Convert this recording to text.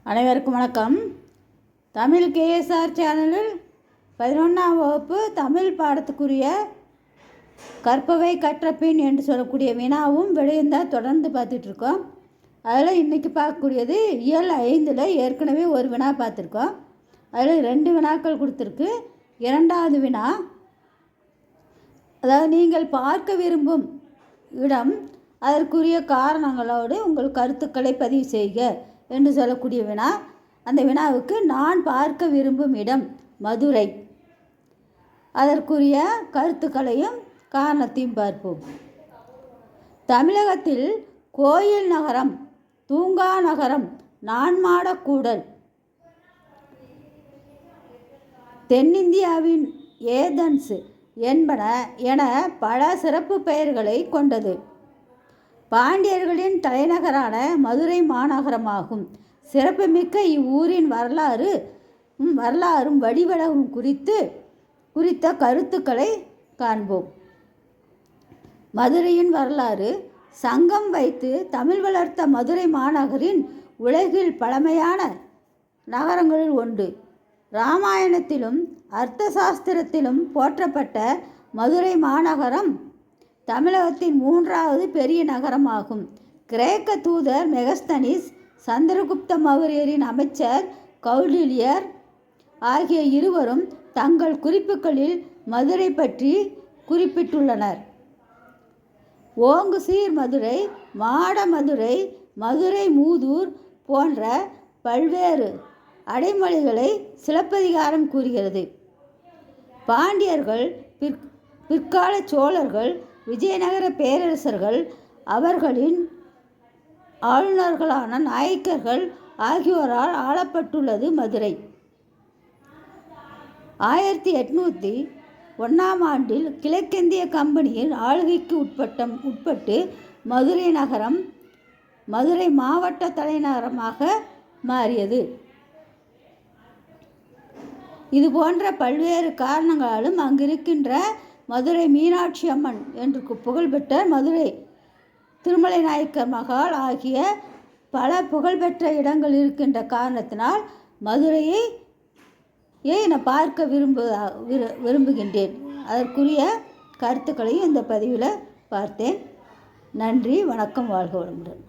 அனைவருக்கும் வணக்கம். தமிழ் கேஎஸ்ஆர் சேனலில் 11ஆம் வகுப்பு தமிழ் பாடத்துக்குரிய கற்பவை கற்றபின் என்று சொல்லக்கூடிய வினாவும் விடையும் தான் தொடர்ந்து பார்த்துட்ருக்கோம். அதில் இன்றைக்கி பார்க்கக்கூடியது இயல் 5 ஏற்கனவே ஒரு வினா பார்த்துருக்கோம். அதில் 2 வினாக்கள் கொடுத்துருக்கு. இரண்டாவது வினா, அதாவது நீங்கள் பார்க்க விரும்பும் இடம் அதற்குரிய காரணங்களோடு உங்கள் கருத்துக்களை பதிவு செய்க என்று சொல்லக்கூடிய வினா. அந்த வினாவுக்கு நான் பார்க்க விரும்பும் இடம் மதுரை, அதற்குரிய கருத்துக்களையும் காரணத்தையும் பார்ப்போம். தமிழகத்தில் கோயில் நகரம், தூங்கா நகரம், நான்மாடக்கூடல், தென்னிந்தியாவின் ஏதென்ஸ் என்பன என பல சிறப்பு பெயர்களை கொண்டது. பாண்டியர்களின் தலைநகரான மதுரை மாநகரமாகும். சிறப்புமிக்க இவ்வூரின் வரலாறும் வடிவழகும் குறித்த கருத்துக்களை காண்போம். மதுரையின் வரலாறு. சங்கம் வைத்து தமிழ் வளர்த்த மதுரை மாநகரின் உலகில் பழமையான நகரங்களில் ஒன்று. இராமாயணத்திலும் அர்த்த சாஸ்திரத்திலும் போற்றப்பட்ட மதுரை மாநகரம் தமிழகத்தின் 3வது பெரிய நகரமாகும். கிரேக்க தூதர் மெகஸ்தனிஸ், சந்திரகுப்த மௌரியரின் அமைச்சர் கௌடில்யர் ஆகிய இருவரும் தங்கள் குறிப்புகளில் மதுரை பற்றி குறிப்பிட்டுள்ளனர். ஓங்கு சீர் மதுரை, மாட மதுரை, மதுரை மூதூர் போன்ற பல்வேறு அடைமொழிகளை சிலப்பதிகாரம் கூறுகிறது. பாண்டியர்கள், பிற்கால சோழர்கள், விஜயநகர பேரரசர்கள், அவர்களின் ஆளுநர்களான நாயக்கர்கள் ஆகியோரால் ஆளப்பட்டுள்ளது மதுரை. 1801ஆம் ஆண்டில் கிழக்கிந்திய கம்பெனியின் ஆளுகைக்கு உட்பட்டு மதுரை நகரம் மதுரை மாவட்ட தலைநகரமாக மாறியது. இது போன்ற பல்வேறு காரணங்களாலும் அங்கிருக்கின்ற மதுரை மீனாட்சி அம்மன் என்று புகழ்பெற்ற மதுரை திருமலை நாயக்கர் மகால் ஆகிய பல புகழ்பெற்ற இடங்கள் இருக்கின்ற காரணத்தினால் மதுரையை நான் பார்க்க விரும்புகின்றேன். அதற்குரிய கருத்துக்களையும் இந்த பதிவில் பார்த்தேன். நன்றி, வணக்கம், வாழ்க வளமுடன்.